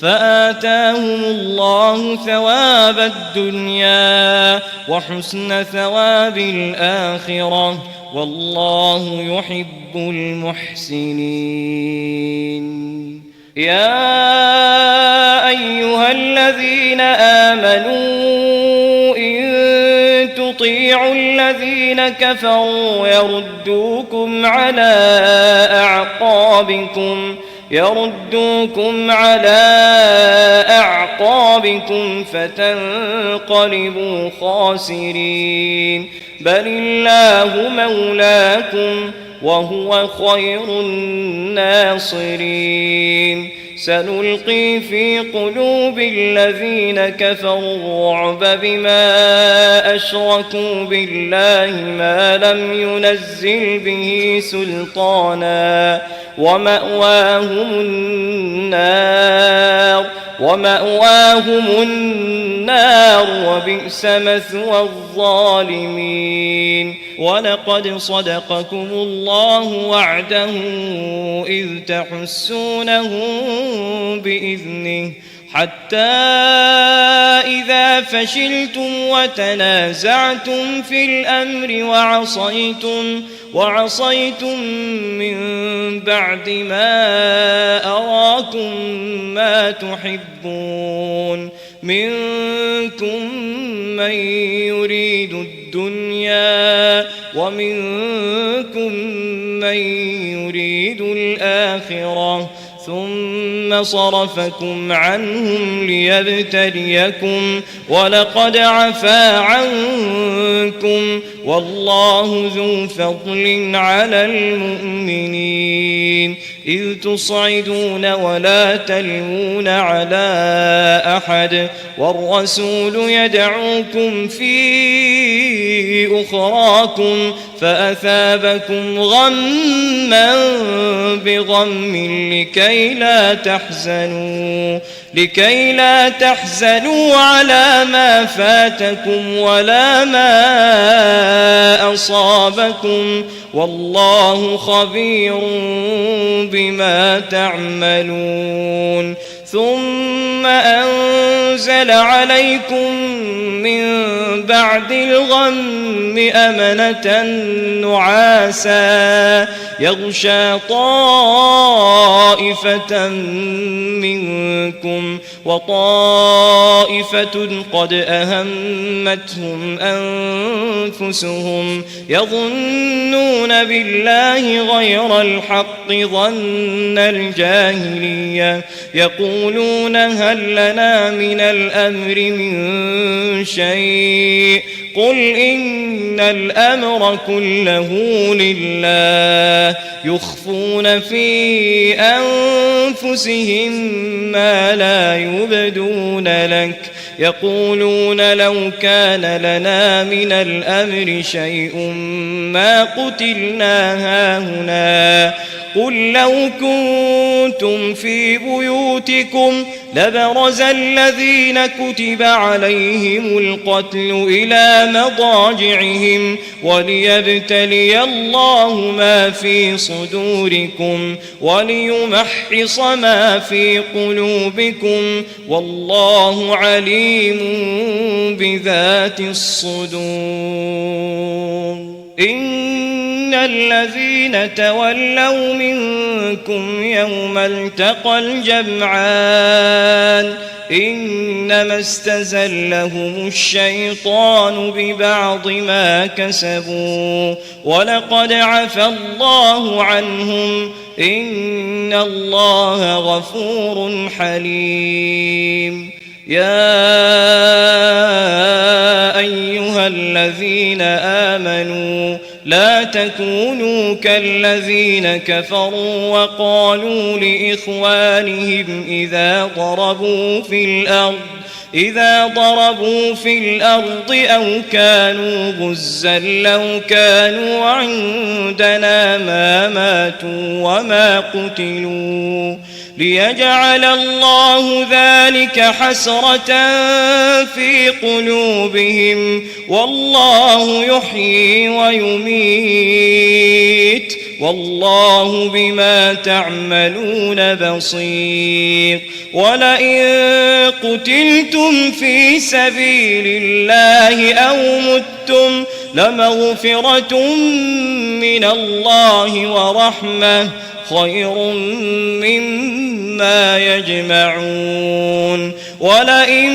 Speaker 2: فآتاهم الله ثواب الدنيا وحسن ثواب الآخرة والله يحب المحسنين. يا أيها الذين آمنوا إن تطيعوا الذين كفروا يردوكم على أعقابكم فتنقلبوا خاسرين. بل الله مولاكم وهو خير الناصرين. سنلقي في قلوب الذين كفروا الرعب بما أشركوا بالله ما لم ينزل به سلطانا ومأواهم النار وبئس مثوى الظالمين. ولقد صدقكم الله وعده إذ تحسونهم بإذنه حتى إذا فشلتم وتنازعتم في الأمر وعصيتم من بعد ما أراكم ما تحبون منكم من يريد الدنيا ومنكم من يريد الآخرة ثم صرفكم عنهم ليبتليكم ولقد عفا عنكم والله ذو فضل على المؤمنين. إذ تصعدون ولا تلوون على أحد والرسول يدعوكم في أخراكم فأثابكم غما بغم لكي لا تحزنوا على ما فاتكم ولا ما أصابكم والله خبير بما تعملون ثم أنزل عليكم من بعد الغم أمنة نعاسا يغشى طائفة منكم وطائفة قد أهمتهم أنفسهم يظنون بالله غير الحق ظن الجاهلية يقولون هل لنا من الأمر من شيء قل إن الأمر كله لله يخفون في أنفسهم ما لا يبدون لك يقولون لو كان لنا من الأمر شيء ما قتلنا هاهنا قل لو كنتم في بيوتكم لبرز الذين كتب عليهم القتل إلى مضاجعهم وليبتلي الله ما في صدوركم وليمحص ما في قلوبكم والله عليم بذات الصدور إن الذين تولوا منكم يوم التقى الجمعان إنما استزلهم الشيطان ببعض ما كسبوا ولقد عفى الله عنهم إن الله غفور حليم يا أيها الذين آمنوا لا تكونوا كالذين كفروا وقالوا لإخوانهم إذا ضربوا في الأرض أو كانوا غزا لو كانوا عندنا ما ماتوا وما قتلوا ليجعل الله ذلك حسرة في قلوبهم والله يحيي ويميت والله بما تعملون بصير ولئن قتلتم في سبيل الله أو متم لمغفرة من الله ورحمة خير مما يجمعون ولئن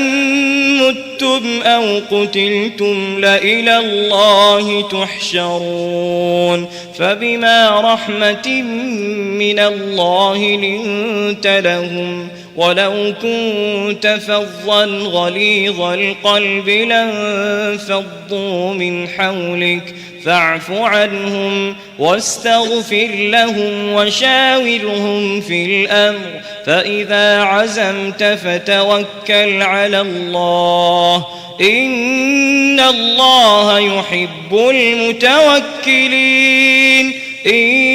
Speaker 2: متم أو قتلتم لإلى الله تحشرون فبما رحمة من الله لنت لهم ولو كنت فظا غليظ القلب لانفضوا من حولك فاعف عنهم واستغفر لهم وشاورهم في الأمر فإذا عزمت فتوكل على الله إن الله يحب المتوكلين إن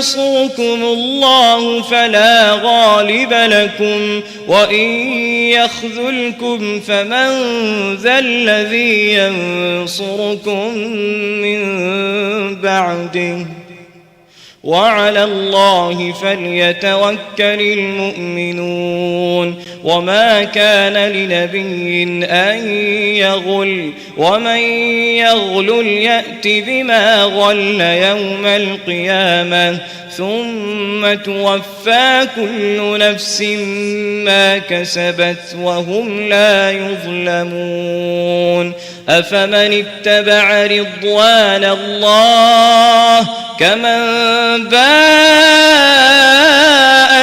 Speaker 2: ينصركم الله فلا غالب لكم وإن يخذلكم فمن ذا الذي ينصركم من بعده وعلى الله فليتوكل المؤمنون وما كان لنبي أن يغل ومن يغل يأت بما غل يوم القيامة ثم توفى كل نفس ما كسبت وهم لا يظلمون أفمن اتبع رضوان الله كمن باء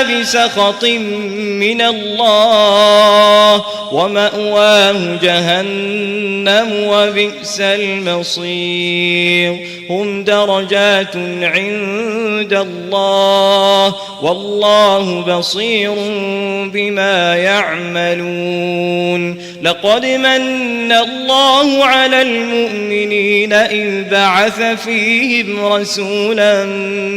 Speaker 2: بسخط من الله ومأواه جهنم وبئس المصير هم درجات عند الله والله بصير بما يعملون لقد من الله على المؤمنين إذ بعث فيهم رسولا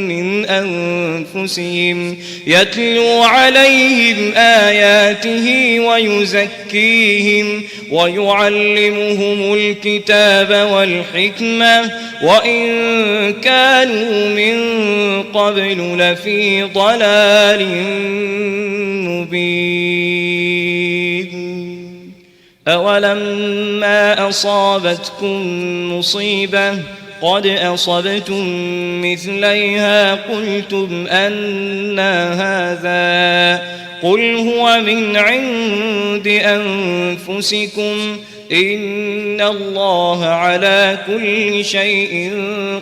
Speaker 2: من أنفسهم يتلو عليهم آياته ويزكيهم ويعلمهم الكتاب والحكمة وإن كانوا من قبل لفي ضلال مبين أولما أصابتكم مصيبة قد أصبتم مثليها قلتم أنى هذا قل هو من عند أنفسكم إن الله على كل شيء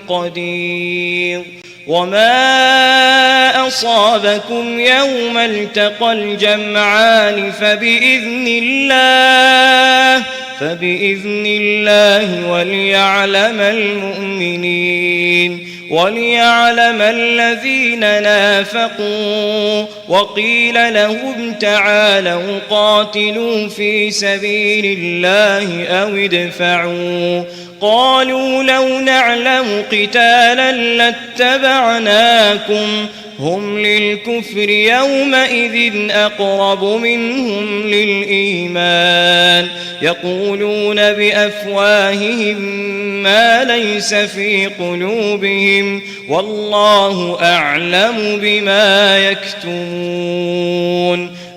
Speaker 2: قدير وما أصابكم يوم التقى الجمعان فبإذن الله وليعلم المؤمنين وليعلم الذين نافقوا وقيل لهم تعالوا قاتلوا في سبيل الله أو ادفعوا قالوا لو نعلم قتالا لاتبعناكم هم للكفر يومئذ أقرب منهم للإيمان يقولون بأفواههم ما ليس في قلوبهم والله أعلم بما يكتمون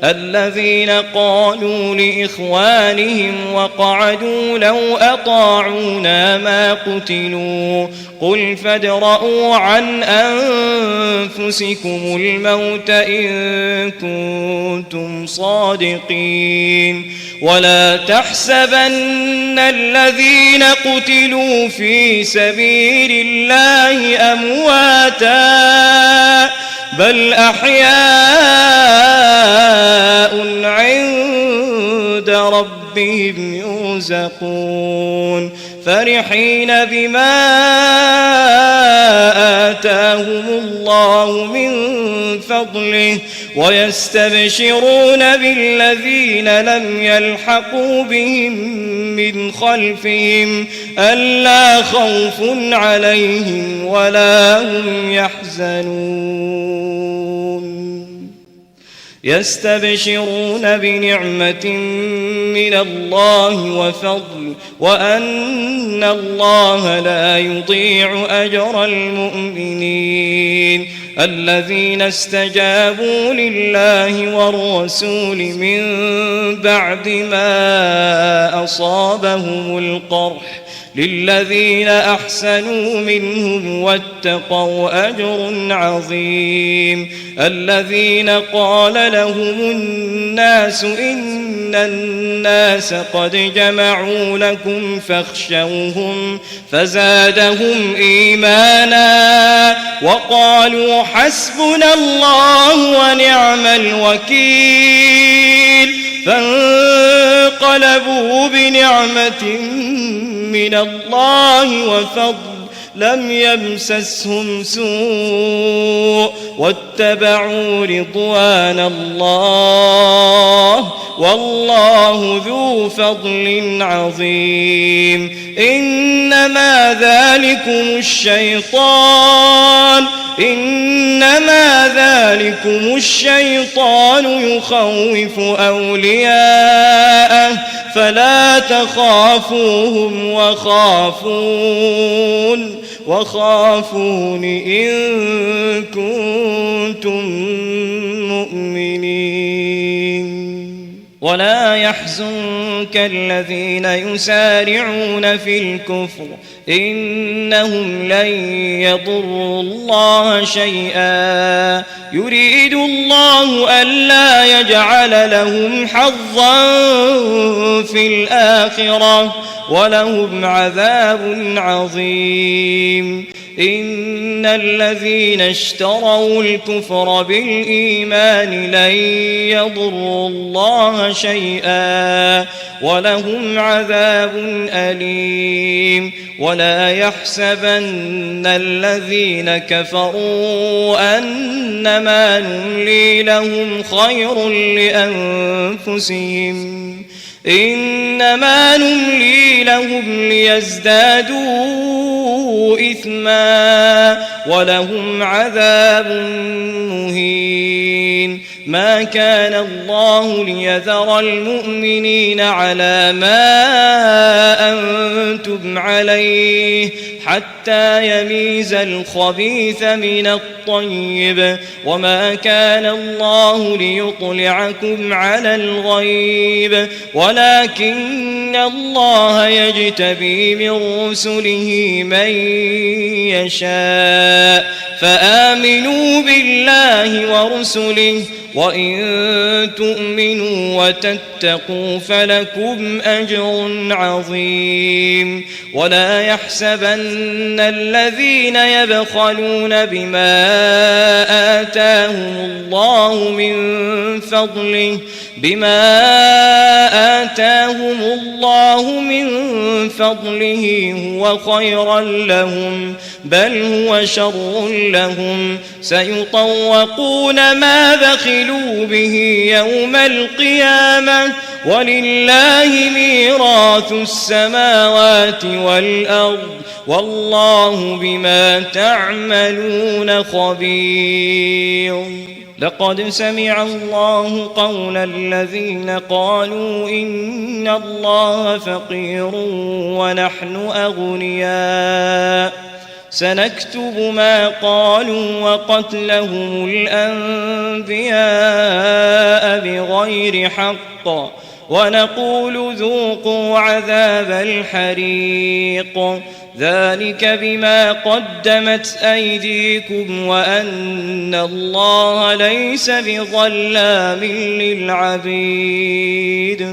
Speaker 2: الذين قالوا لإخوانهم وقعدوا لو أطاعونا ما قتلوا قل فادرءوا عن أنفسكم الموت إن كنتم صادقين ولا تحسبن الذين قتلوا في سبيل الله أمواتا بل أحياء عند ربهم يرزقون فرحين بما آتاهم الله من فضله ويستبشرون بالذين لم يلحقوا بهم من خلفهم ألا خوف عليهم ولا هم يحزنون يستبشرون بنعمة من الله وفضل وأن الله لا يضيع أجر المؤمنين الذين استجابوا لله والرسول من بعد ما أصابهم القرح للذين أحسنوا منهم واتقوا أجر عظيم الذين قال لهم الناس إن الناس قد جمعوا لكم فاخشوهم فزادهم إيمانا وقالوا حسبنا الله ونعم الوكيل فانقلبوا بنعمة من الله وفضل لم يمسسهم سوء واتبعوا رضوان الله والله ذو فضل عظيم إنما ذلكم الشيطان يخوف أولياءه فلا تخافوهم وخافون إن كنتم مؤمنين ولا يحزنك الذين يسارعون في الكفر إنهم لن يضروا الله شيئا يريد الله ألا يجعل لهم حظا في الآخرة ولهم عذاب عظيم إن الذين اشتروا الكفر بالإيمان لن يضروا الله شيئا ولهم عذاب أليم ولا يحسبن الذين كفروا أنما نملي لهم خير لأنفسهم إنما نملي لهم ليزدادوا إثما ولهم عذاب مهين ما كان الله ليذر المؤمنين على ما أنتم عليه حتى يميز الخبيث من الطيب وما كان الله ليطلعكم على الغيب ولكن الله يجتبي من رسله من يشاء فآمنوا بالله ورسله وإن تؤمنوا وتتقوا فلكم أجر عظيم ولا يحسبن الذين يبخلون بما آتاهم الله من فضله هو خيرا لهم بل هو شر لهم سيطوقون ما بخلوا به يوم القيامة ولله ميراث السماوات والأرض والله بما تعملون خبير لقد سمع الله قول الذين قالوا إن الله فقير ونحن أغنياء سنكتب ما قالوا وقتلهم الأنبياء بغير حق ونقول ذوقوا عذاب الحريق ذلك بما قدمت أيديكم وأن الله ليس بظلام للعبيد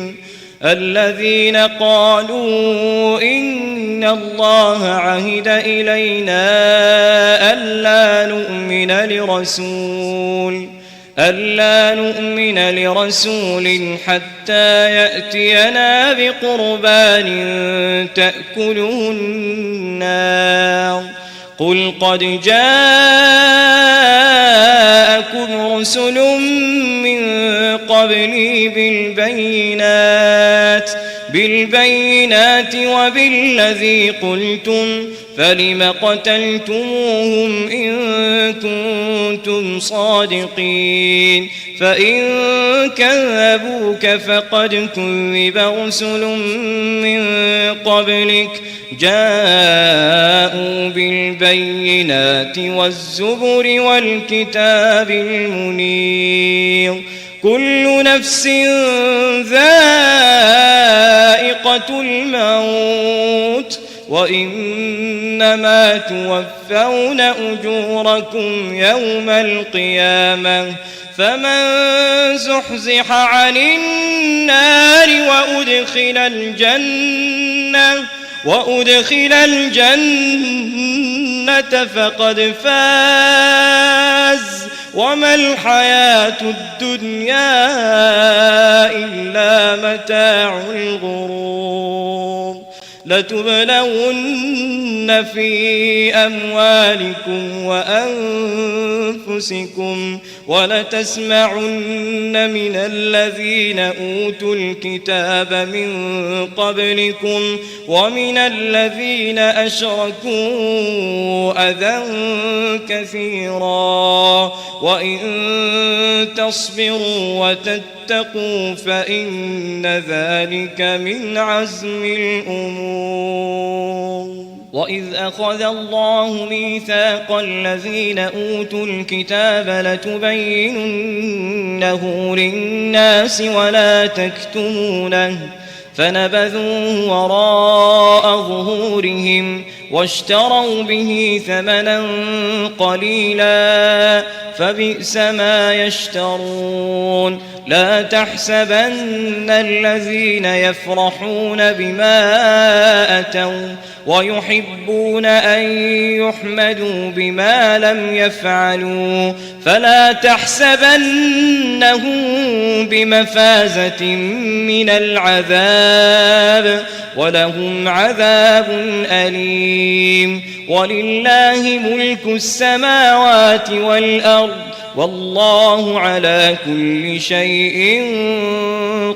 Speaker 2: الذين قالوا إن الله عهد إلينا ألا نؤمن لرسول حتى يأتينا بقربان تأكله النار قل قد جاءكم رسل من قبلي بالبينات وبالذي قلتم فلم قتلتموهم إن كنتم صادقين فإن كذبوك فقد كذب رسل من قبلك جاءوا بالبينات والزبر والكتاب المنير كل نفس ذائقة الموت وإنما توفون أجوركم يوم القيامة فمن زحزح عن النار وأدخل الجنة فقد فاز وما الحياة الدنيا إلا متاع الغرور لتبلون في أموالكم وأنفسكم ولتسمعن من الذين أوتوا الكتاب من قبلكم ومن الذين أشركوا أذى كثيرا وإن تصبروا وتتقوا فإن ذلك من عزم الأمور وإذ أخذ الله ميثاق الذين أوتوا الكتاب لتبيننه للناس ولا تكتمونه فنبذوه وراء ظهورهم واشتروا به ثمنا قليلا فبئس ما يشترون لا تحسبن الذين يفرحون بما أتوا ويحبون أن يحمدوا بما لم يفعلوا فلا تحسبنهم بمفازة من العذاب ولهم عذاب أليم ولله ملك السماوات والأرض والله على كل شيء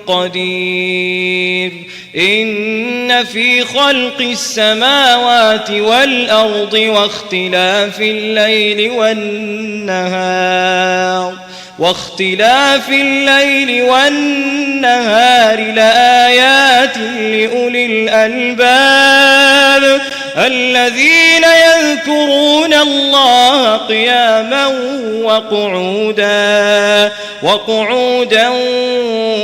Speaker 2: قدير إن في خلق السماوات والأرض واختلاف الليل والنهار لآيات لأولي الألباب الذين يذكرون الله قياما وقعودا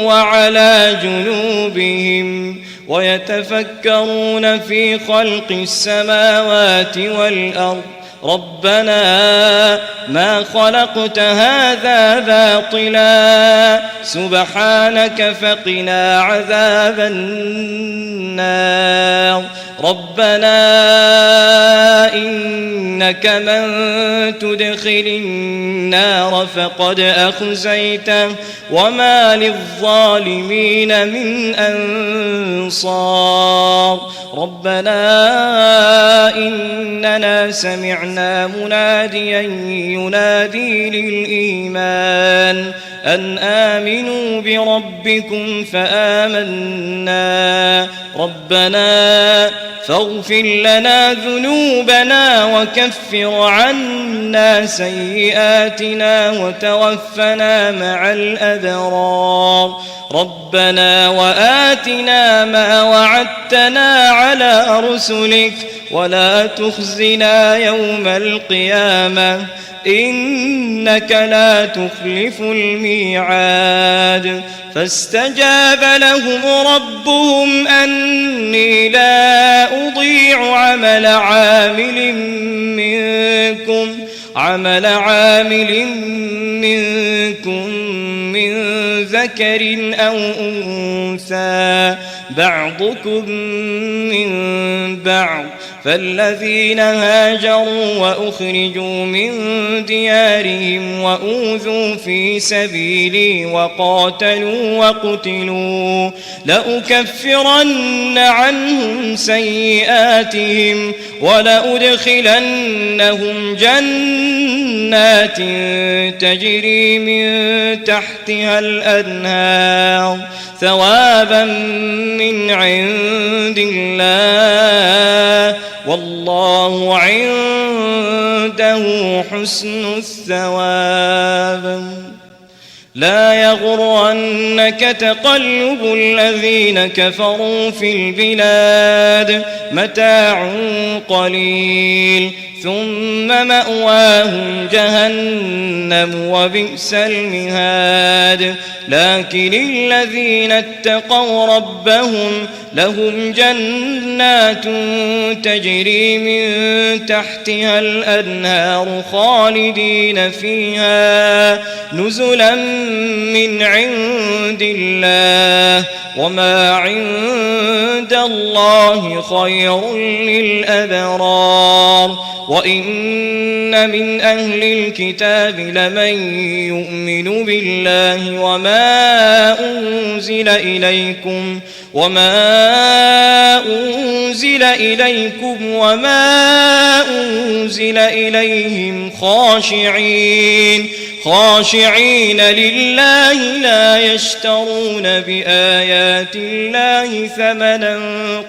Speaker 2: وعلى جنوبهم ويتفكرون في خلق السماوات والأرض ربنا ما خلقت هذا باطلا سبحانك فقنا عذاب النار ربنا إنك من تدخل النار فقد أخزيته وما للظالمين من أنصار ربنا إننا سمعنا مناديا ينادي للإيمان أن آمنوا بربكم فآمنا ربنا فاغفر لنا ذنوبنا وكفر عنا سيئاتنا وتوفنا مع الأبرار ربنا وآتنا ما وعدتنا على رسلك ولا تخزنا يوم القيامة إنك لا تخلف الميعاد فاستجاب لهم ربهم أني لا أضيع عمل عامل منكم من ذكر أو أنثى بعضكم من بعض فالذين هاجروا وأخرجوا من ديارهم وأوذوا في سبيلي وقاتلوا وقتلوا لأكفرن عنهم سيئاتهم ولأدخلنهم جنات تجري من تحتها الأنهار ثوابا من عند الله والله عنده حسن الثواب لا يغرنك تقلب الذين كفروا في البلاد متاع قليل ثم مأواهم جهنم وبئس المهاد لكن الذين اتقوا ربهم لهم جنات تجري من تحتها الأنهار خالدين فيها نزلا من عند الله وما عند الله خير للأبرار وإن من أهل الكتاب لمن يؤمن بالله وما أنزل إليكم وما أنزل إليهم خاشعين لله لا يشترون بآيات الله ثمنا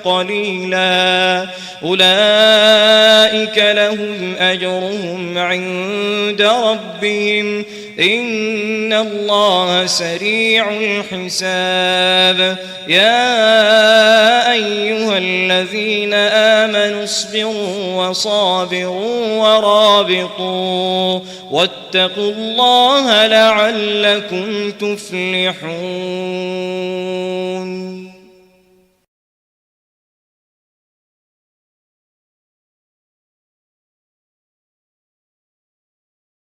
Speaker 2: قليلا أولئك لهم أجرهم عند ربهم إن الله سريع الحساب يا أيها الذين آمنوا اصبروا وصابروا ورابطوا واتقوا الله لعلكم تفلحون